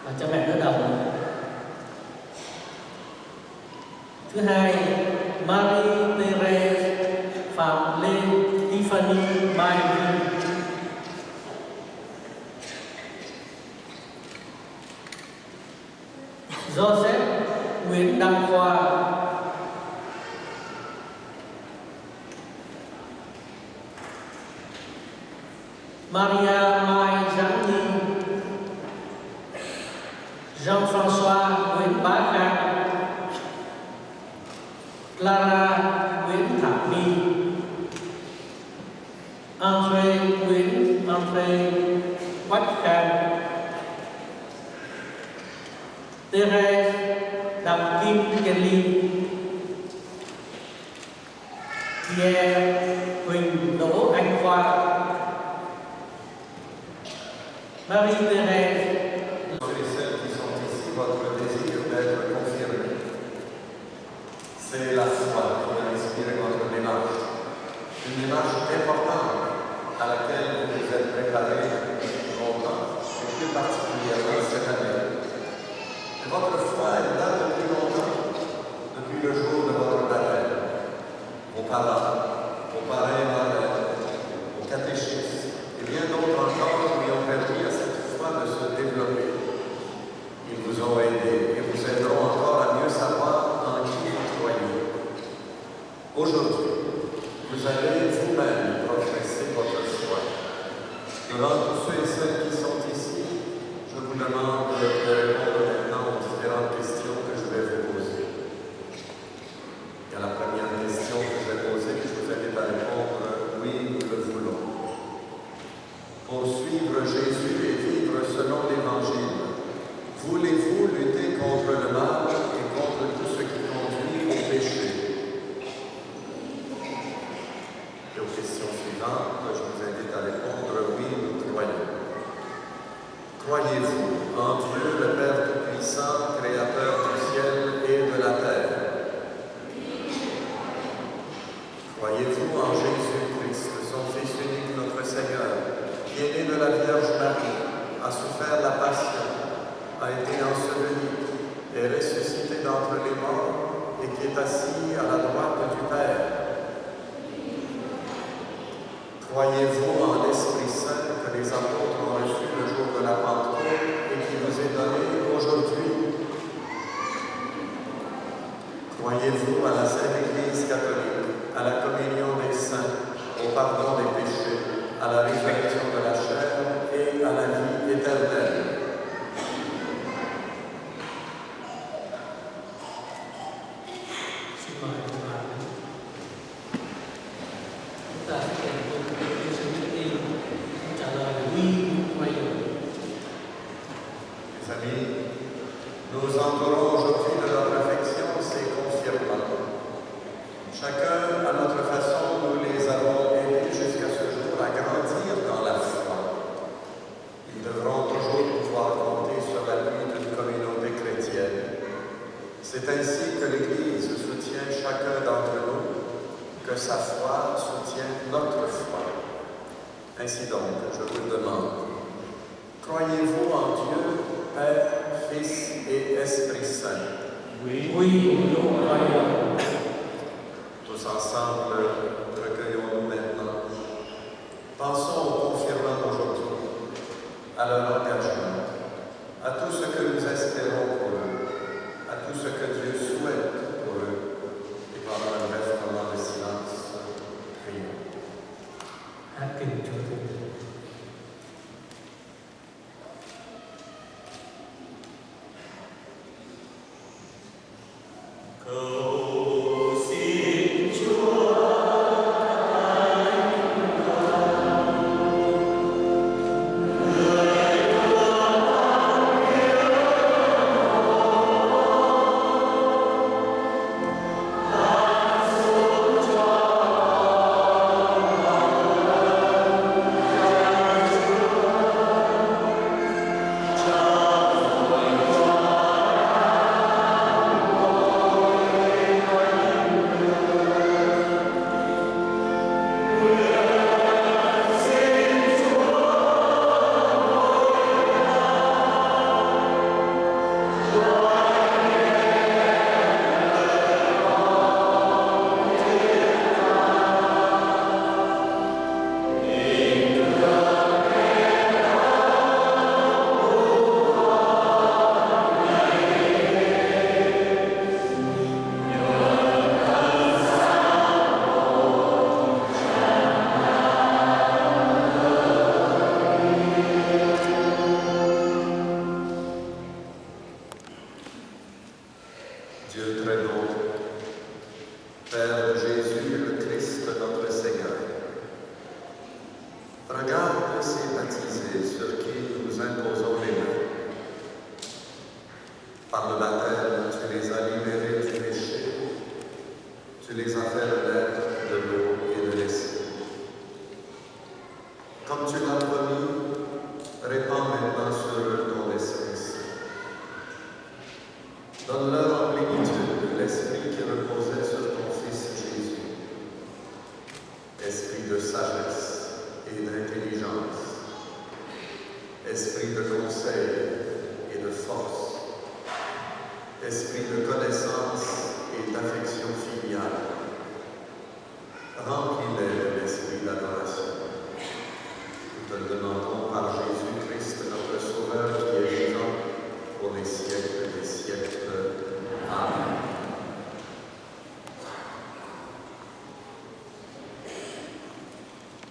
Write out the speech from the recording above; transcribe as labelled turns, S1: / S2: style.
S1: và cha mẹ đỡ đầu. Thứ hai, Marie Therese Phạm Lê Tiffany Mai Vinh. Joseph Nguyễn Đăng Khoa. Maria Mai Giáng Nhi. Jean-François Nguyễn Bá Khang. Clara Nguyễn Thả My. André Quách Khang. Thérèse Đặng Kim Kelly. Pierre Huỳnh Đỗ Anh Khoa. Marie-Thérèse.
S2: Celles qui sont ici, votre désir d'être confirmé, c'est la foi qui a inspiré votre démarche. Une démarche importante à laquelle vous vous êtes préparés longtemps, et plus particulièrement cette année. Et votre foi est là depuis longtemps, depuis le jour de votre baptême. Vos parents, vos parrains, vos catéchistes, et bien d'autres encore lui ont permis à cette foi de se développer. Ils vous ont aidé et vous aideront encore à mieux savoir en qui vous croyez. Aujourd'hui, vous allez vous-même professer votre foi. Devant tous ceux et celles qui sont ici, je vous demande de répondre maintenant aux différentes questions que je vais vous poser. Et à la première question que je vais poser, je vous invite à répondre « Oui, nous le voulons ». Pour suivre Jésus et vivre selon l'Évangile, voulez-vous lutter contre le mal et contre tout ce qui conduit au péché? Et aux questions suivantes, je vous invite à répondre « Oui, nous croyons ». Croyez-vous en Dieu, le Père Tout-Puissant, Créateur du ciel et de la terre? Croyez-vous en Jésus-Christ, son Fils unique, notre Seigneur, qui est né de la Vierge Marie, a souffert la passion, a été enseveli, est ressuscité d'entre les morts et qui est assis à la droite du Père? Croyez-vous en l'Esprit Saint que les apôtres ont reçu le jour de la Pentecôte et qui vous est donné aujourd'hui? Croyez-vous à la Sainte Église catholique, à la communion des saints, au pardon des péchés, à la résurrection de la chair et à la vie éternelle?
S1: Xin mời các bạn. Chúng ta sẽ dành cho các thí sinh trước tiên trả lời oui croyons.
S2: Mes amis, nous entourons aujourd'hui de notre affection ces confirmants. Chacun, à notre façon, nous les avons aidés jusqu'à ce jour à grandir dans la foi. Ils devront toujours pouvoir compter sur l'appui d'une communauté chrétienne. C'est ainsi que l'Église soutient chacun d'entre nous, que sa foi soutient notre foi. Ainsi donc, je vous le demande, croyez-vous en Dieu, Père, Fils et Esprit Saint?
S1: Oui, nous croyons.
S2: Tous ensemble, recueillons-nous maintenant. Pensons aux confirmants d'aujourd'hui, à leur engagement, à tout ce que nous espérons pour eux, à tout ce que Dieu souhaite pour eux. Et pendant un bref moment de silence, prions.
S1: Hát kinh Chúa Thánh.
S3: Cầu xin Chúa Thánh Thần, người
S2: esprit de sagesse et d'intelligence, esprit de conseil et de force, esprit de connaissance